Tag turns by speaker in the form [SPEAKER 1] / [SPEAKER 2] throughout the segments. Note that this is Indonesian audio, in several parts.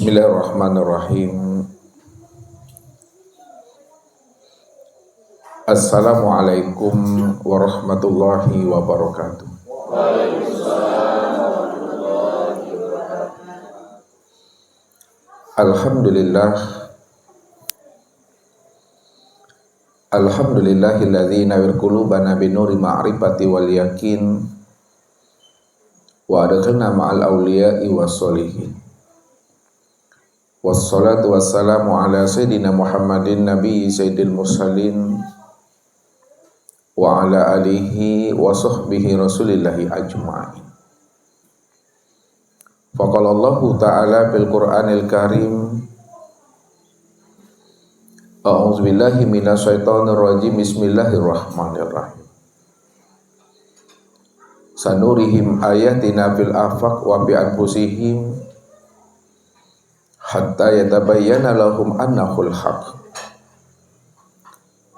[SPEAKER 1] Bismillahirrahmanirrahim. Assalamualaikum warahmatullahi wabarakatuh. Alhamdulillah. Alhamdulillahilladzi nawwir qulubana binuri ma'rifati wal yakin wa adkhalna ma'al awliya'i wassolihin. Wassalatu wassalamu ala sayyidina Muhammadin nabiyyi sayyidil mursalin wa ala alihi wa sahbihi rasulillahi ajma'in. Faqala Allahu ta'ala fil Qur'anil Karim, A'udzu billahi minasyaitonir rajim. Bismillahirrahmanirrahim. Sanurihim ayatina fil afaq wa bi anfusihim hatta yatabayyana lahum annahul haq.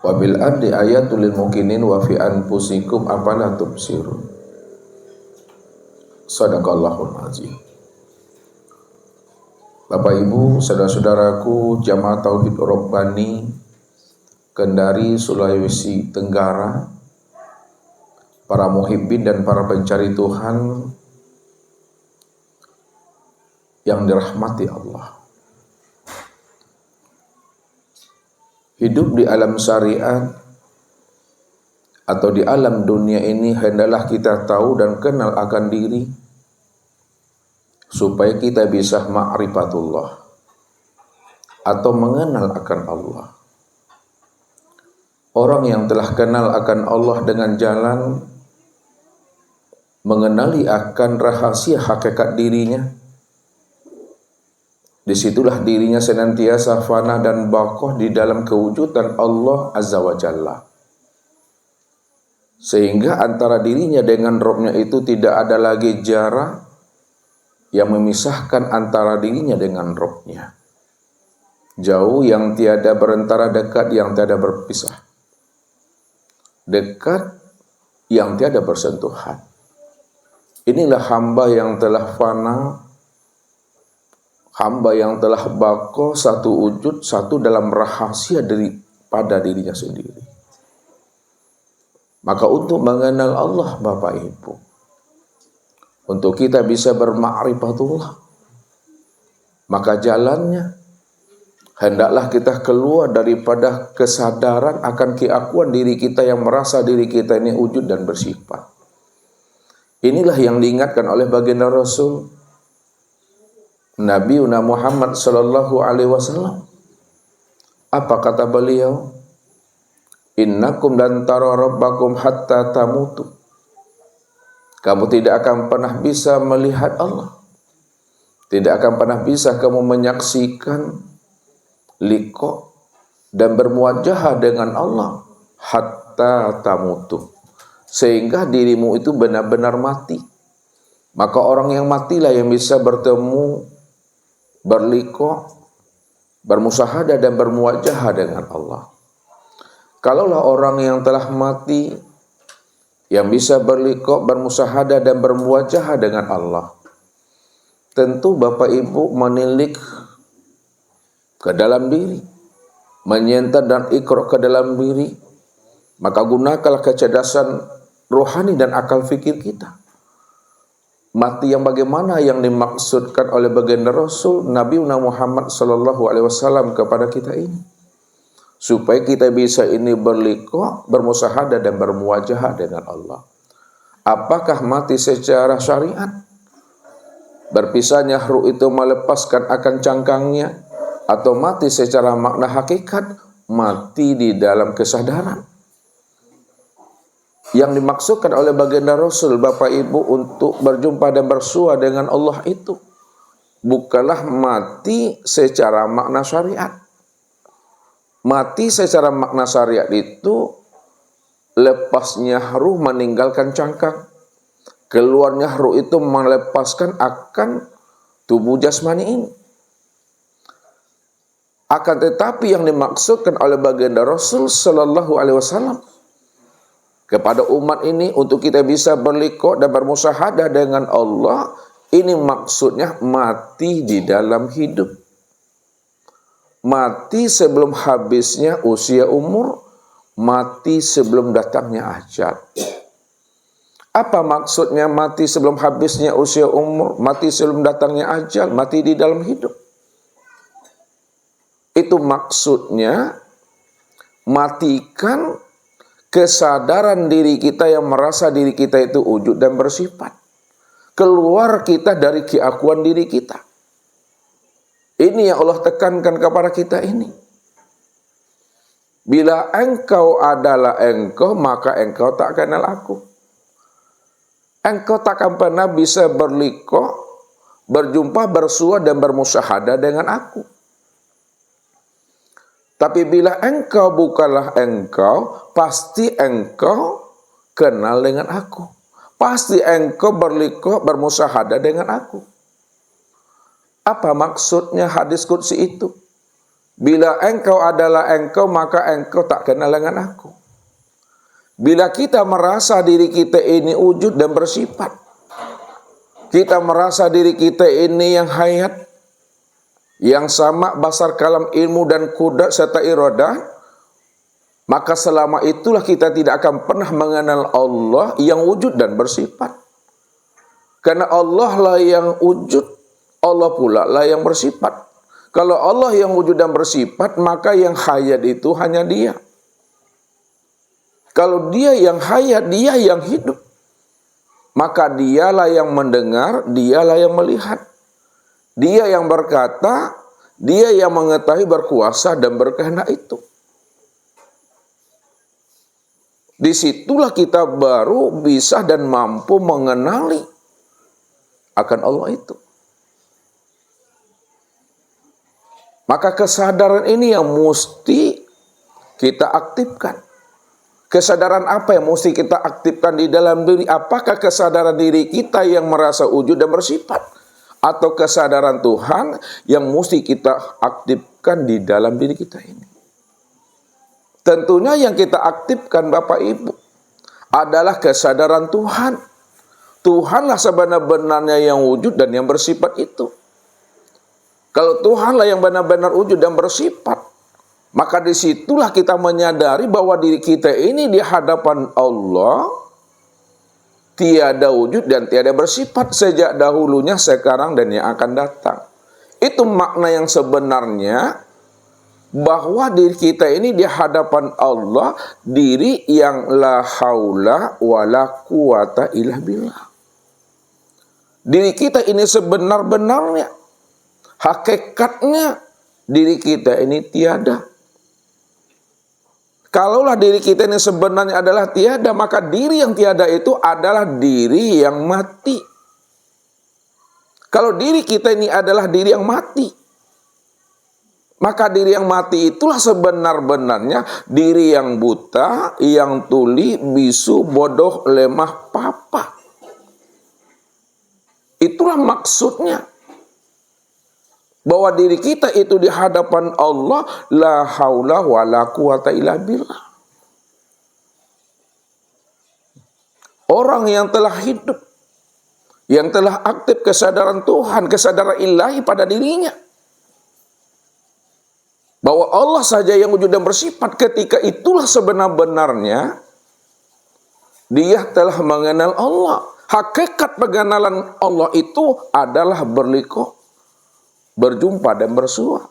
[SPEAKER 1] Wa bil ardi ayatul lil mukminin wa fi anfusikum afala tubsirun. Shadaqallahul azim. Bapak Ibu, saudara-saudaraku Jamaah Tauhid Rabbani Kendari, Sulawesi Tenggara, para muhibbin dan para pencari Tuhan yang dirahmati Allah. Hidup di alam syariat atau di alam dunia ini hendaklah kita tahu dan kenal akan diri supaya kita bisa ma'rifatullah atau mengenal akan Allah. Orang yang telah kenal akan Allah dengan jalan mengenali akan rahasia hakikat dirinya, disitulah dirinya senantiasa fana dan baqah di dalam kewujudan Allah Azza wa Jalla. Sehingga antara dirinya dengan Rabb-nya itu tidak ada lagi jarak yang memisahkan antara dirinya dengan Rabb-nya. Jauh yang tiada berantara, dekat yang tiada berpisah. Dekat yang tiada bersentuhan. Inilah hamba yang telah fana, hamba yang telah baqah, satu wujud, satu dalam rahasia pada dirinya sendiri. Maka untuk mengenal Allah Bapak Ibu, untuk kita bisa berma'rifatullah, maka jalannya hendaklah kita keluar daripada kesadaran akan keakuan diri kita yang merasa diri kita ini wujud dan bersifat. Inilah yang diingatkan oleh baginda Rasul Nabi Muhammad sallallahu alaihi wasallam. Apa kata beliau? Innakum lan tara rabbakum hatta tamutu. Kamu tidak akan pernah bisa melihat Allah. Tidak akan pernah bisa kamu menyaksikan liqa dan bermuajahah dengan Allah hatta tamutu. Sehingga dirimu itu benar-benar mati. Maka orang yang matilah yang bisa bertemu, berliqa, bermusahadah dan bermuajahah dengan Allah. Kalaulah orang yang telah mati yang bisa berliqa, bermusahadah dan bermuajahah dengan Allah, tentu Bapak Ibu menilik ke dalam diri, menyentuh dan iqra ke dalam diri, maka gunakanlah kecerdasan rohani dan akal fikir kita. Mati yang bagaimana yang dimaksudkan oleh baginda Rasul Nabi Muhammad sallallahu alaihi wasallam kepada kita ini, supaya kita bisa ini berliqa, bermusahadah dan bermuajahah dengan Allah. Apakah mati secara syariat? Berpisahnya ruh itu melepaskan akan cangkangnya, atau mati secara makna hakikat, mati di dalam kesadaran. Yang dimaksudkan oleh baginda Rasul Bapak Ibu untuk berjumpa dan bersua dengan Allah itu bukanlah mati secara makna syariat. Mati secara makna syariat itu lepasnya ruh meninggalkan cangkang, keluarnya ruh itu melepaskan akan tubuh jasmani ini. Akan tetapi yang dimaksudkan oleh baginda Rasul sallallahu alaihi wasallam kepada umat ini untuk kita bisa berliqa dan bermusahadah dengan Allah, ini maksudnya mati di dalam hidup. mati sebelum habisnya usia umur, mati sebelum datangnya ajal. Apa maksudnya mati sebelum habisnya usia umur, mati sebelum datangnya ajal, mati di dalam hidup? Itu maksudnya matikan kesadaran diri kita yang merasa diri kita itu wujud dan bersifat. Keluar kita dari keakuan diri kita. Ini yang Allah tekankan kepada kita ini. Bila engkau adalah engkau, maka engkau tak kenal aku. Engkau takkan pernah bisa berliqah, berjumpa, bersua dan bermusyahadah dengan aku. Tapi bila engkau bukanlah engkau, pasti engkau kenal dengan aku. Pasti engkau berliqah, bermusyahadah dengan aku. Apa maksudnya hadis qudsi itu? Bila engkau adalah engkau, maka engkau tak kenal dengan aku. Bila kita merasa diri kita ini wujud dan bersifat, kita merasa diri kita ini yang hayat, yang sama basar kalam ilmu dan kudrat serta iradah, maka selama itulah kita tidak akan pernah mengenal Allah yang wujud dan bersifat. Karena Allah lah yang wujud, Allah pula lah yang bersifat. Kalau Allah yang wujud dan bersifat, maka yang hayat itu hanya Dia. Kalau Dia yang hayat, Dia yang hidup, maka Dialah yang mendengar, Dialah yang melihat. Dia yang berkata, Dia yang mengetahui, berkuasa dan berkehendak itu. Disitulah kita baru bisa dan mampu mengenali akan Allah itu. Maka kesadaran ini yang mesti kita aktifkan. Kesadaran apa yang mesti kita aktifkan di dalam diri? Apakah kesadaran diri kita yang merasa wujud dan bersifat? Atau kesadaran Tuhan yang mesti kita aktifkan di dalam diri kita ini? Tentunya yang kita aktifkan Bapak Ibu adalah kesadaran Tuhan. Tuhanlah sebenar-benarnya yang wujud dan yang bersifat itu. Kalau Tuhanlah yang benar-benar wujud dan bersifat, maka disitulah kita menyadari bahwa diri kita ini di hadapan Allah tiada wujud dan tiada bersifat sejak dahulunya, sekarang, dan yang akan datang. Itu makna yang sebenarnya, bahwa diri kita ini di hadapan Allah, diri yang la haula wa la quwata illa billah. Diri kita ini sebenar-benarnya, hakikatnya diri kita ini tiada. Kalaulah diri kita ini sebenarnya adalah tiada, maka diri yang tiada itu adalah diri yang mati. Kalau diri kita ini adalah diri yang mati, maka diri yang mati itulah sebenar-benarnya diri yang buta, yang tuli, bisu, bodoh, lemah, papa. Itulah maksudnya. Bahwa diri kita itu di hadapan Allah la haula wa la quwata illa billah. Orang yang telah hidup, yang telah aktif kesadaran Tuhan, kesadaran ilahi pada dirinya, bahwa Allah saja yang wujud dan bersifat, ketika itulah sebenar-benarnya dia telah mengenal Allah. Hakikat pengenalan Allah itu adalah berliqah, berjumpa dan bersua.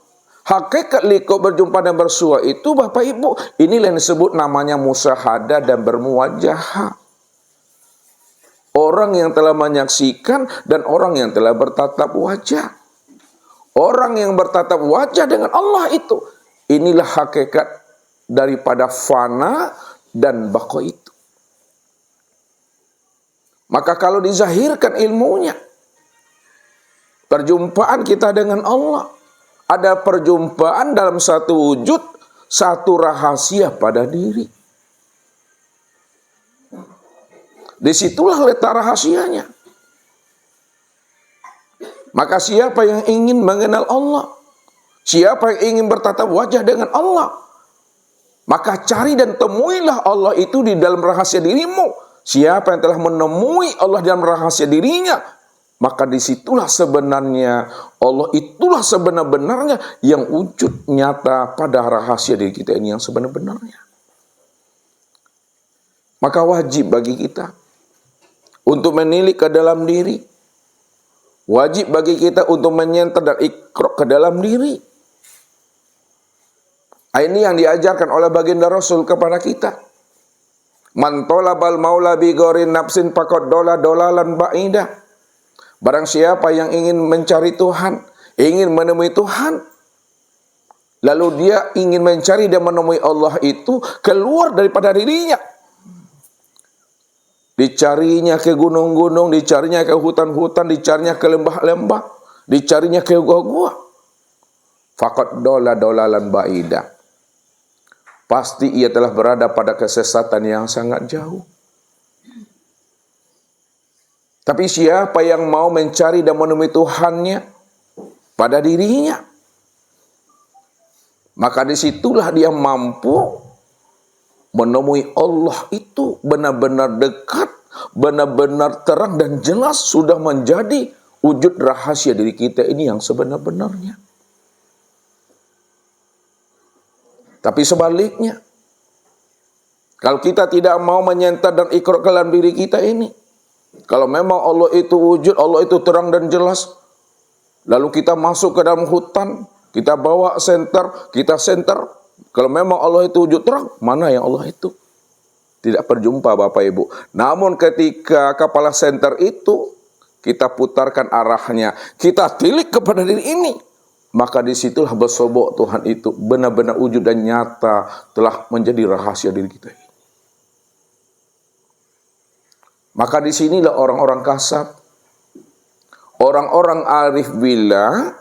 [SPEAKER 1] Hakikat liqah, berjumpa dan bersua itu Bapak Ibu, inilah yang disebut namanya musyahadah dan bermuwajahah. Orang yang telah menyaksikan dan orang yang telah bertatap wajah. Orang yang bertatap wajah dengan Allah itu, inilah hakikat daripada fana dan baqa itu. Maka kalau dizahirkan ilmunya, perjumpaan kita dengan Allah, ada perjumpaan dalam satu wujud, satu rahasia pada diri. Disitulah letak rahasianya. Maka siapa yang ingin mengenal Allah, siapa yang ingin bertatap wajah dengan Allah, maka cari dan temuilah Allah itu di dalam rahasia dirimu. Siapa yang telah menemui Allah dalam rahasia dirinya, maka disitulah sebenarnya Allah itulah sebenar-benarnya yang wujud nyata pada rahasia diri kita ini yang sebenar-benarnya. Maka wajib bagi kita untuk menilik ke dalam diri. Wajib bagi kita untuk menyenter dan iqra ke dalam diri. Ini yang diajarkan oleh baginda Rasul kepada kita. Man talabal maula bi ghairi nafsin faqad dolalan ba'idah. Barang siapa yang ingin mencari Tuhan, ingin menemui Tuhan, lalu dia ingin mencari dan menemui Allah itu keluar daripada dirinya. Dicarinya ke gunung-gunung, dicarinya ke hutan-hutan, dicarinya ke lembah-lembah, dicarinya ke gua-gua. Faqad dolalan ba'idah. Pasti ia telah berada pada kesesatan yang sangat jauh. Tapi siapa yang mau mencari dan menemui Tuhannya pada dirinya, maka disitulah dia mampu menemui Allah itu benar-benar dekat, benar-benar terang dan jelas, sudah menjadi wujud rahasia diri kita ini yang sebenar-benarnya. Tapi sebaliknya, kalau kita tidak mau menyenter dan iqra ke dalam diri kita ini, kalau memang Allah itu wujud, Allah itu terang dan jelas, lalu kita masuk ke dalam hutan, kita bawa senter, kita senter, kalau memang Allah itu wujud terang, mana yang Allah itu? Tidak berjumpa Bapak Ibu. Namun ketika kepala senter itu, kita putarkan arahnya, kita tilik kepada diri ini, maka disitulah bersobok Tuhan itu benar-benar wujud dan nyata telah menjadi rahasia diri kita ini. Maka disinilah orang-orang kasab, orang-orang arif billah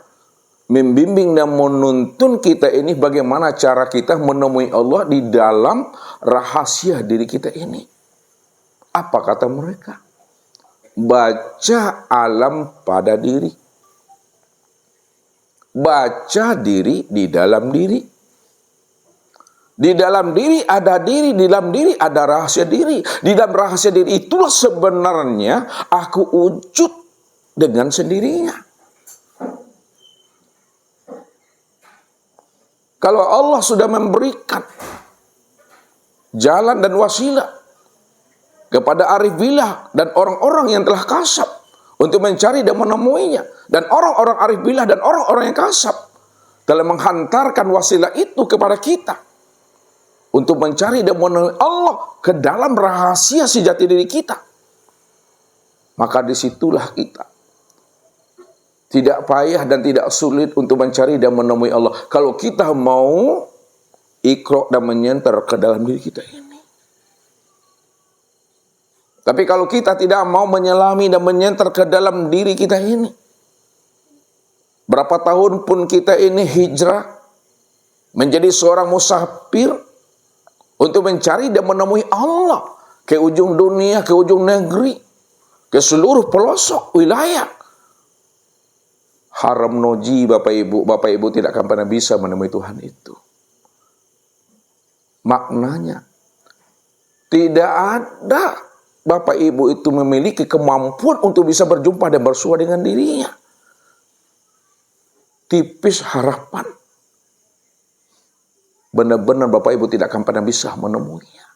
[SPEAKER 1] membimbing dan menuntun kita ini bagaimana cara kita menemui Allah di dalam rahasia diri kita ini. Apa kata mereka? Baca alam pada diri. Baca diri di dalam diri. Di dalam diri ada diri, di dalam diri ada rahasia diri. Di dalam rahasia diri itulah sebenarnya aku wujud dengan sendirinya. Kalau Allah sudah memberikan jalan dan wasilah kepada arif billah dan orang-orang yang telah kasab untuk mencari dan menemuinya, dan orang-orang arif billah dan orang-orang yang kasab telah menghantarkan wasilah itu kepada kita untuk mencari dan menemui Allah ke dalam rahasia sejati diri kita, maka disitulah kita tidak payah dan tidak sulit untuk mencari dan menemui Allah kalau kita mau iqra dan menyenter ke dalam diri kita ini. Tapi kalau kita tidak mau menyelami dan menyenter ke dalam diri kita ini, berapa tahun pun kita ini hijrah menjadi seorang musafir untuk mencari dan menemui Allah ke ujung dunia, ke ujung negeri, ke seluruh pelosok wilayah, haram noji Bapak Ibu tidak akan pernah bisa menemui Tuhan itu. Maknanya tidak ada Bapak Ibu itu memiliki kemampuan untuk bisa berjumpa dan bersua dengan dirinya. Tipis harapan. Benar-benar Bapak Ibu tidak akan pernah bisa menemuinya.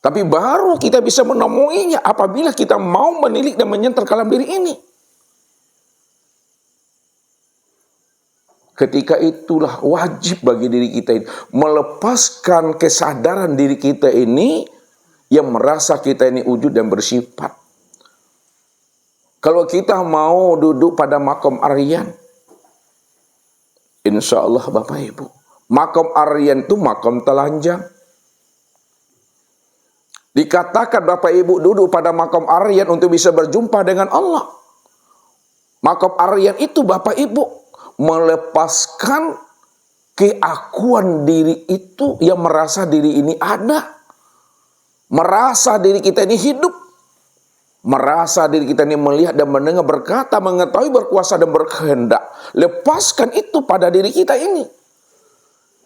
[SPEAKER 1] Tapi baru kita bisa menemuinya apabila kita mau menilik dan menyentuh dalam diri ini. Ketika itulah wajib bagi diri kita ini melepaskan kesadaran diri kita ini yang merasa kita ini wujud dan bersifat. Kalau kita mau duduk pada makom aryan, insya Allah Bapak Ibu, makom aryan itu makom telanjang. Dikatakan Bapak Ibu duduk pada makom aryan untuk bisa berjumpa dengan Allah. Makom aryan itu Bapak Ibu melepaskan keakuan diri itu yang merasa diri ini ada. Merasa diri kita ini hidup. Merasa diri kita ini melihat dan mendengar, berkata, mengetahui, berkuasa dan berkehendak. Lepaskan itu pada diri kita ini.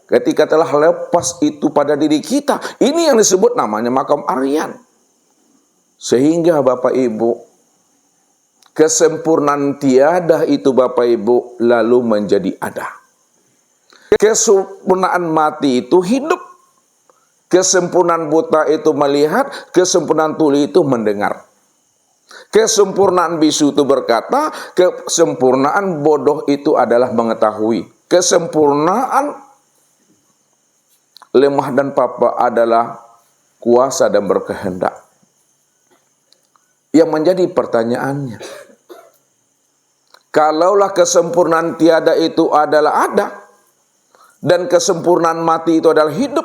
[SPEAKER 1] Ketika telah lepas itu pada diri kita, ini yang disebut namanya makam aryan. Sehingga Bapak Ibu, kesempurnaan tiada itu Bapak Ibu lalu menjadi ada. Kesempurnaan mati itu hidup. Kesempurnaan buta itu melihat, kesempurnaan tuli itu mendengar. Kesempurnaan bisu itu berkata, kesempurnaan bodoh itu adalah mengetahui. Kesempurnaan lemah dan papa adalah kuasa dan berkehendak. Yang menjadi pertanyaannya, kalaulah kesempurnaan tiada itu adalah ada, dan kesempurnaan mati itu adalah hidup,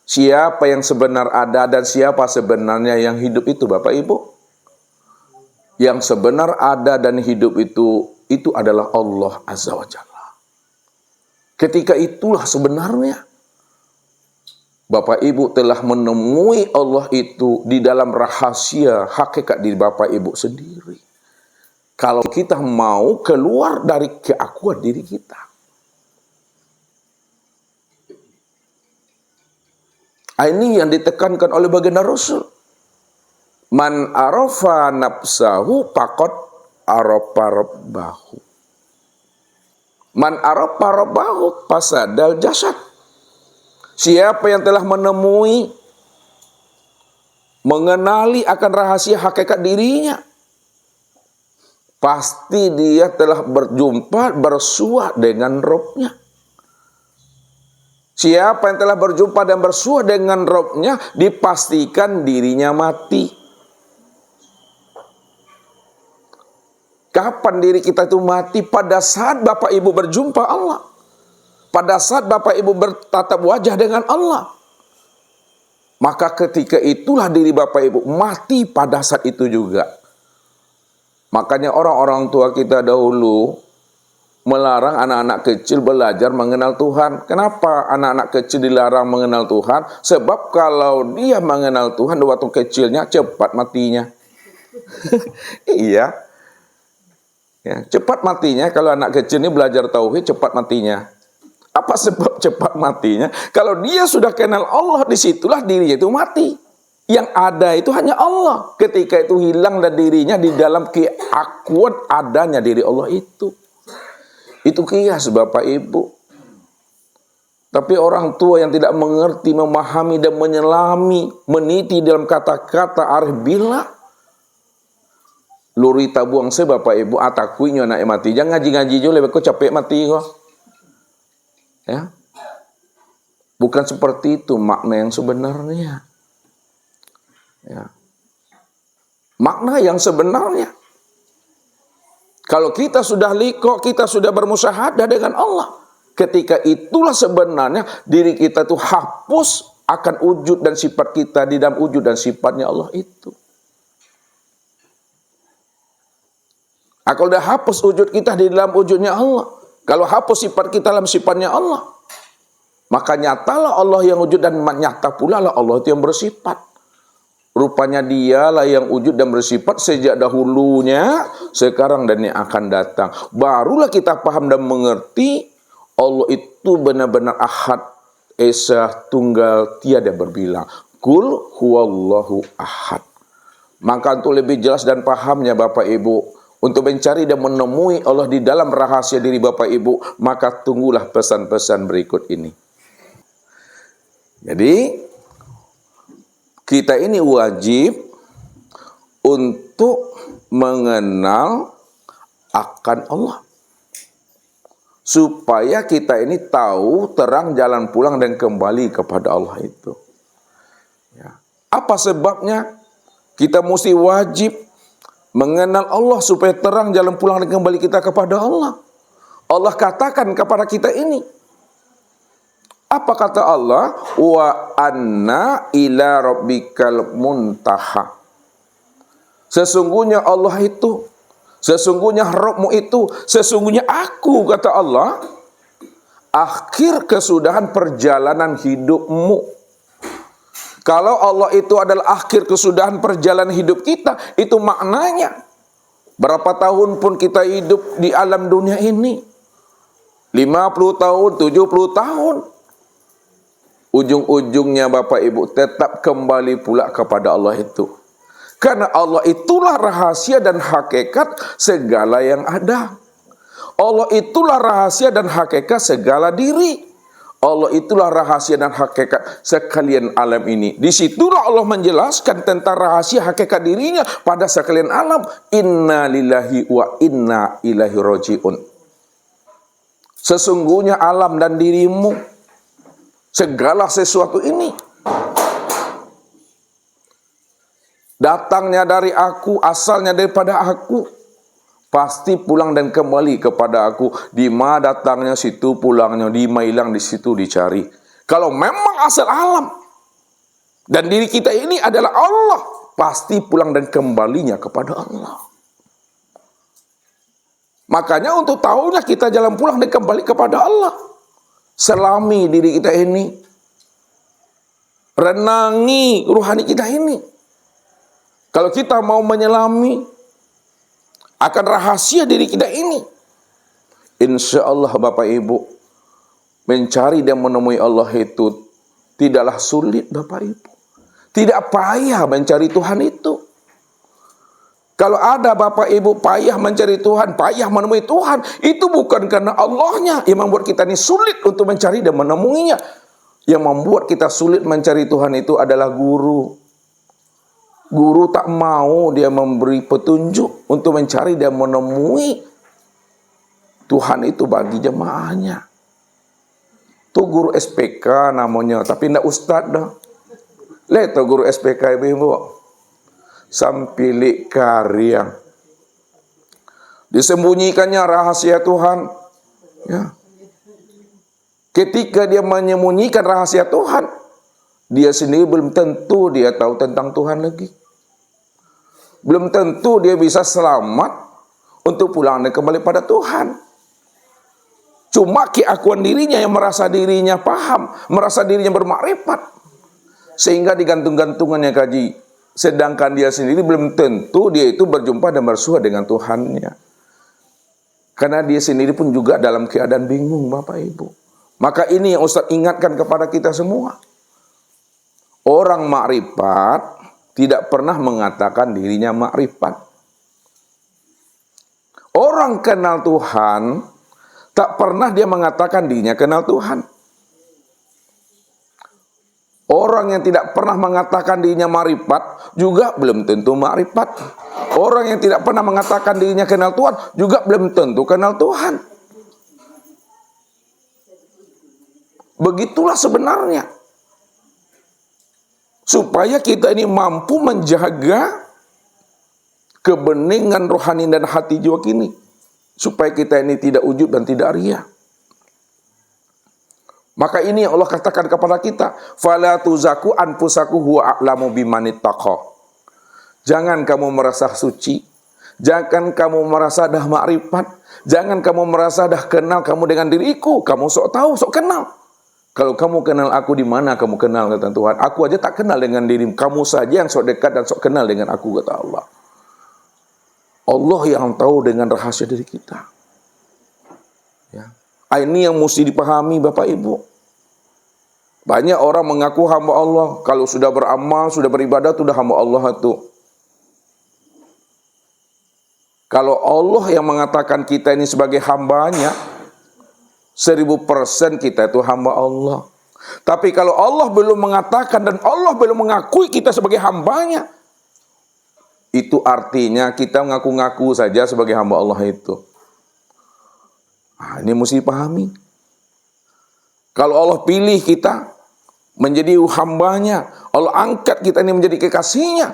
[SPEAKER 1] siapa yang sebenar ada dan siapa sebenarnya yang hidup itu Bapak Ibu? Yang sebenar ada dan hidup itu adalah Allah Azza wa Jalla. Ketika itulah sebenarnya Bapak Ibu telah menemui Allah itu di dalam rahasia hakikat diri Bapak Ibu sendiri. Kalau kita mau keluar dari keakuan diri kita. Ini yang ditekankan oleh baginda Rasul. Man arafa nafsahu faqad arafa rabbahu. Man arafa rabbahu fasadal jasad. Siapa yang telah menemui, mengenali akan rahasia hakikat dirinya, pasti dia telah berjumpa, bersua dengan Robnya. Siapa yang telah berjumpa dan bersua dengan Robnya, dipastikan dirinya mati. Kapan diri kita itu mati? Pada saat Bapak Ibu berjumpa Allah. Pada saat Bapak Ibu bertatap wajah dengan Allah. Maka ketika itulah diri Bapak Ibu mati pada saat itu juga. Makanya orang-orang tua kita dahulu melarang anak-anak kecil belajar mengenal Tuhan. Kenapa anak-anak kecil dilarang mengenal Tuhan? Sebab kalau dia mengenal Tuhan waktu kecilnya cepat matinya. Iya. Ya, cepat matinya kalau anak kecil ini belajar tauhid cepat matinya. Apa sebab cepat matinya? Kalau dia sudah kenal Allah, disitulah dirinya itu mati. Yang ada itu hanya Allah. Ketika itu hilang dan dirinya di dalam keakuan adanya diri Allah itu. Itu kias Bapak Ibu. Tapi orang tua yang tidak mengerti, memahami dan menyelami, meniti dalam kata-kata arif bila. Luri tabuang se Bapak Ibu atakuinya anak mati. Jangan ngaji-ngaji jo lebih kok capek mati kok. Ya. Bukan seperti itu makna yang sebenarnya. Ya. Makna yang sebenarnya. Kalau kita sudah liqo, kita sudah bermusyahadah dengan Allah. Ketika itulah sebenarnya diri kita itu hapus akan wujud dan sifat kita di dalam wujud dan sifatnya Allah itu. Kalau sudah hapus wujud kita di dalam wujudnya Allah, kalau hapus sifat kita dalam sifatnya Allah, maka nyatalah Allah yang wujud dan nyata pula lah Allah itu yang bersifat. Rupanya dialah yang wujud dan bersifat sejak dahulunya, sekarang dan yang akan datang. Barulah kita paham dan mengerti Allah itu benar-benar ahad, esa, tunggal, tiada berbilang. Kul huwallahu ahad. Maka untuk lebih jelas dan pahamnya Bapak Ibu, untuk mencari dan menemui Allah di dalam rahasia diri Bapak Ibu, maka tunggulah pesan-pesan berikut ini. Jadi, kita ini wajib untuk mengenal akan Allah. Supaya kita ini tahu terang jalan pulang dan kembali kepada Allah itu. Ya. Apa sebabnya? Kita mesti wajib mengenal Allah supaya terang jalan pulang dan kembali kita kepada Allah. Allah katakan kepada kita ini. Apa kata Allah? Wa anna ila rabbikal muntaha. Sesungguhnya Allah itu, sesungguhnya Rabbmu itu, sesungguhnya aku, kata Allah, akhir kesudahan perjalanan hidupmu. Kalau Allah itu adalah akhir kesudahan perjalanan hidup kita, itu maknanya berapa tahun pun kita hidup di alam dunia ini, 50 tahun, 70 tahun, ujung-ujungnya Bapak Ibu tetap kembali pula kepada Allah itu. Karena Allah itulah rahasia dan hakikat segala yang ada. Allah itulah rahasia dan hakikat segala diri. Allah itulah rahasia dan hakikat sekalian alam ini. Disitulah Allah menjelaskan tentang rahasia hakikat dirinya pada sekalian alam. Inna lillahi wa inna ilaihi raji'un. Sesungguhnya alam dan dirimu, segala sesuatu ini datangnya dari aku, asalnya daripada aku, pasti pulang dan kembali kepada aku. Di mana datangnya, situ pulangnya, di mana hilang, di situ dicari. Kalau memang asal alam dan diri kita ini adalah Allah, pasti pulang dan kembalinya kepada Allah. Makanya untuk tahunya kita jalan pulang dan kembali kepada Allah. Selami diri kita ini, renangi ruhani kita ini. Kalau kita mau menyelami akan rahasia diri kita ini, insya Allah Bapak Ibu, mencari dan menemui Allah itu tidaklah sulit Bapak Ibu. Tidak payah mencari Tuhan itu. Kalau ada Bapak Ibu payah mencari Tuhan, payah menemui Tuhan, itu bukan karena Allahnya yang membuat kita ini sulit untuk mencari dan menemuinya. Yang membuat kita sulit mencari Tuhan itu adalah guru. Guru tak mau dia memberi petunjuk untuk mencari dan menemui Tuhan itu bagi jemaahnya. Itu guru SPK namanya, tapi tidak ustad dah. Lihat tuh guru SPK ibu-ibu. Sampilik karya. Disembunyikannya rahasia Tuhan. Ya. Ketika dia menyembunyikan rahasia Tuhan, dia sendiri belum tentu dia tahu tentang Tuhan lagi. Belum tentu dia bisa selamat untuk pulang dan kembali pada Tuhan. Cuma keakuan dirinya yang merasa dirinya paham, merasa dirinya bermakrifat, sehingga digantung-gantungannya kaji. Sedangkan dia sendiri belum tentu dia itu berjumpa dan bersua dengan Tuhannya. Karena dia sendiri pun juga dalam keadaan bingung Bapak Ibu. Maka ini yang Ustaz ingatkan kepada kita semua. Orang makrifat tidak pernah mengatakan dirinya makrifat. Orang kenal Tuhan tak pernah dia mengatakan dirinya kenal Tuhan. Orang yang tidak pernah mengatakan dirinya makrifat juga belum tentu makrifat. Orang yang tidak pernah mengatakan dirinya kenal Tuhan juga belum tentu kenal Tuhan. Begitulah sebenarnya. Supaya kita ini mampu menjaga kebeningan rohani dan hati jiwa kini. Supaya kita ini tidak ujub dan tidak riya. Maka ini yang Allah katakan kepada kita, fala tuzaku anfusaku huwa a'lamu bimanittaqa. Jangan kamu merasa suci, jangan kamu merasa dah makrifat, jangan kamu merasa dah kenal kamu dengan diriku, kamu sok tahu, sok kenal. Kalau kamu kenal aku, di mana kamu kenal, kata Tuhan. Aku aja tak kenal dengan dirimu, kamu saja yang sok dekat dan sok kenal dengan aku, kata Allah. Allah yang tahu dengan rahasia diri kita. Ya. Ini yang mesti dipahami Bapak Ibu. Banyak orang mengaku hamba Allah. Kalau sudah beramal, sudah beribadah, sudah hamba Allah itu. Kalau Allah yang mengatakan kita ini sebagai hambanya, 1000% kita itu hamba Allah. Tapi kalau Allah belum mengatakan dan Allah belum mengakui kita sebagai hambanya, itu artinya kita ngaku-ngaku saja sebagai hamba Allah itu. Ini mesti dipahami. Kalau Allah pilih kita menjadi hambanya, Allah angkat kita ini menjadi kekasihnya,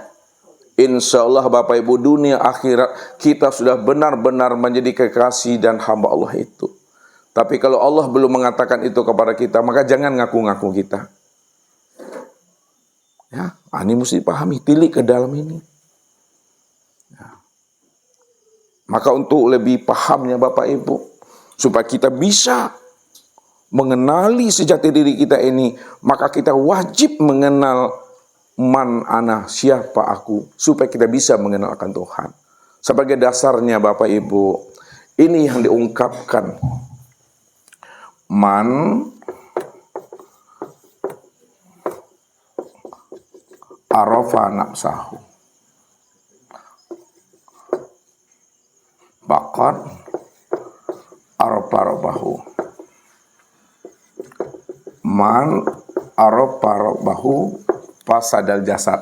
[SPEAKER 1] insya Allah Bapak Ibu, dunia akhirat kita sudah benar-benar menjadi kekasih dan hamba Allah itu. Tapi kalau Allah belum mengatakan itu kepada kita, maka jangan ngaku-ngaku kita. Ya, ini mesti dipahami, tilik ke dalam ini. Ya. Maka untuk lebih pahamnya Bapak Ibu, supaya kita bisa mengenali sejati diri kita ini, maka kita wajib mengenal man ana, siapa aku, supaya kita bisa mengenalkan Tuhan. Sebagai dasarnya Bapak Ibu, ini yang diungkapkan. Man arafa nafsahu. faqad arafa rabbahu. Man arafa rabbahu fasadal jasad.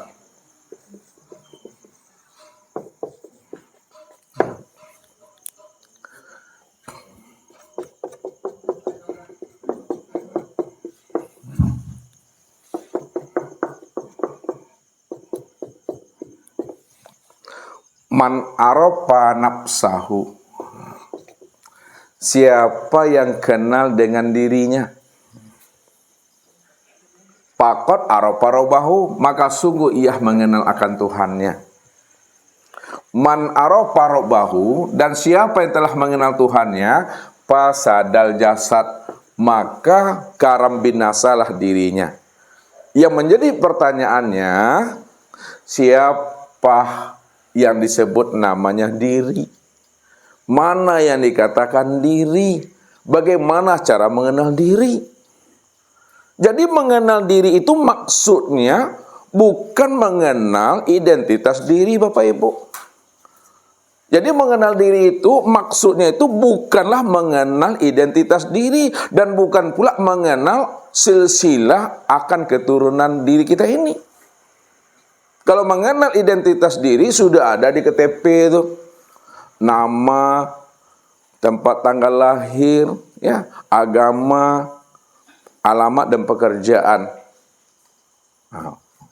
[SPEAKER 1] Man arafa nafsahu. Siapa yang kenal dengan dirinya, faqad arafa rabbahu, maka sungguh ia mengenal akan Tuhannya. Man arafa rabbahu, dan siapa yang telah mengenal Tuhannya, fasadal jasad, maka karam binasalah dirinya. Yang menjadi pertanyaannya, siapa yang disebut namanya diri? Mana yang dikatakan diri? Bagaimana cara mengenal diri? Jadi mengenal diri itu maksudnya bukan mengenal identitas diri, Bapak Ibu. Jadi mengenal diri itu maksudnya itu bukanlah mengenal identitas diri dan bukan pula mengenal silsilah akan keturunan diri kita ini. Kalau mengenal identitas diri sudah ada di KTP itu. Nama, tempat tanggal lahir, ya, agama, alamat dan pekerjaan.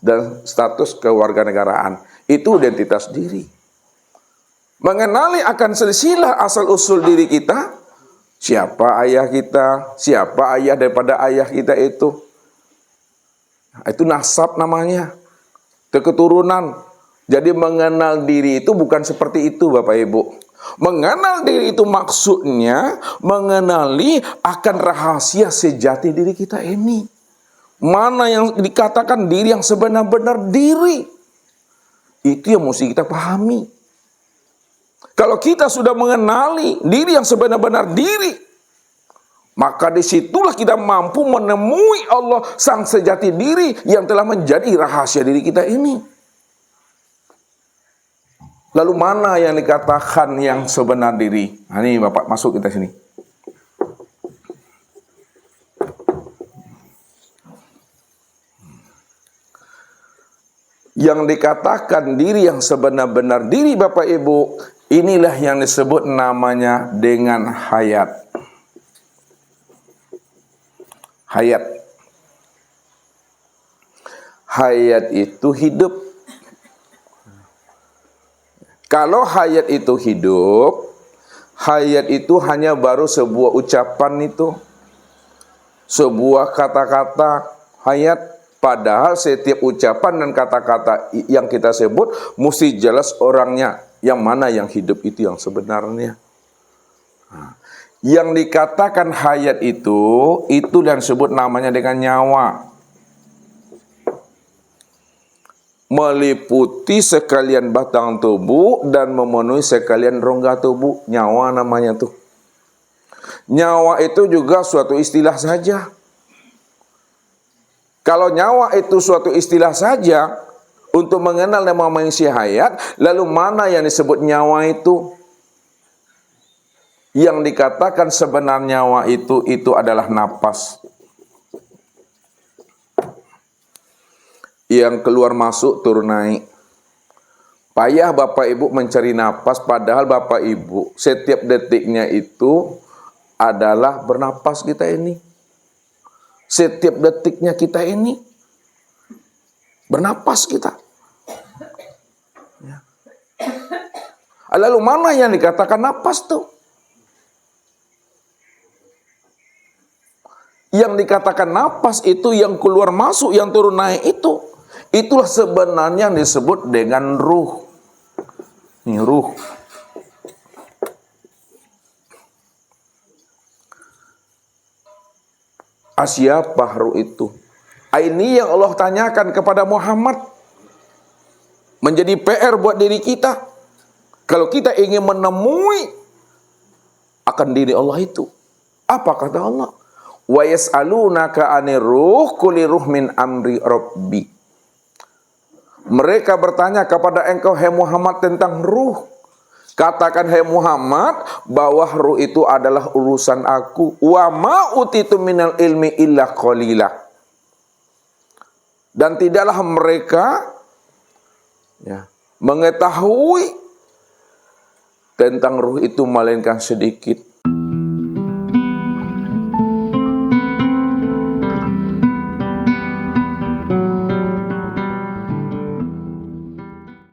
[SPEAKER 1] Dan status kewarganegaraan. Itu identitas diri. Mengenali akan silsilah asal-usul diri kita. Siapa ayah kita, siapa ayah daripada ayah kita itu. Itu nasab namanya. Keturunan. Jadi mengenal diri itu bukan seperti itu, Bapak Ibu. Mengenal diri itu maksudnya mengenali akan rahasia sejati diri kita ini. Mana yang dikatakan diri yang sebenar-benar diri. Itu yang mesti kita pahami. Kalau kita sudah mengenali diri yang sebenar-benar diri, maka disitulah kita mampu menemui Allah sang sejati diri yang telah menjadi rahasia diri kita ini. Lalu mana yang dikatakan yang sebenar diri? Nah, ini Bapak masuk kita sini. Yang dikatakan diri yang sebenar-benar diri, Bapak Ibu, inilah yang disebut namanya dengan hayat. Hayat. Hayat itu hidup. Kalau hayat itu hidup, hayat itu hanya baru sebuah ucapan itu. Sebuah kata-kata hayat. Padahal setiap ucapan dan kata-kata yang kita sebut mesti jelas orangnya. Yang mana yang hidup itu yang sebenarnya. Yang dikatakan hayat itu yang disebut namanya dengan nyawa. Meliputi sekalian batang tubuh dan memenuhi sekalian rongga tubuh. Nyawa namanya tuh. Nyawa itu juga suatu istilah saja. Kalau nyawa itu suatu istilah saja untuk mengenal nama manusia hayat, lalu mana yang disebut nyawa itu? Yang dikatakan sebenar nyawa itu adalah napas. Yang keluar masuk turun naik. Payah Bapak Ibu mencari napas, padahal Bapak Ibu setiap detiknya itu adalah bernapas kita ini. Setiap detiknya kita ini bernapas kita. Lalu mana yang dikatakan napas tuh? Yang dikatakan napas itu yang keluar masuk, yang turun naik itu. Itulah sebenarnya yang disebut dengan ruh. Ini ruh. Siapa ruh itu? Ini yang Allah tanyakan kepada Muhammad. Menjadi PR buat diri kita. Kalau kita ingin menemui akan diri Allah itu. Apa kata Allah? Wa yas'alunaka 'anir ruh qul ruh min amri rabbi. Mereka bertanya kepada engkau hai Muhammad tentang ruh. Katakan hai Muhammad bahwa ruh itu adalah urusan aku. Wa ma utitu minal ilmi illa qalila. Dan tidaklah mereka mengetahui tentang ruh itu melainkan sedikit.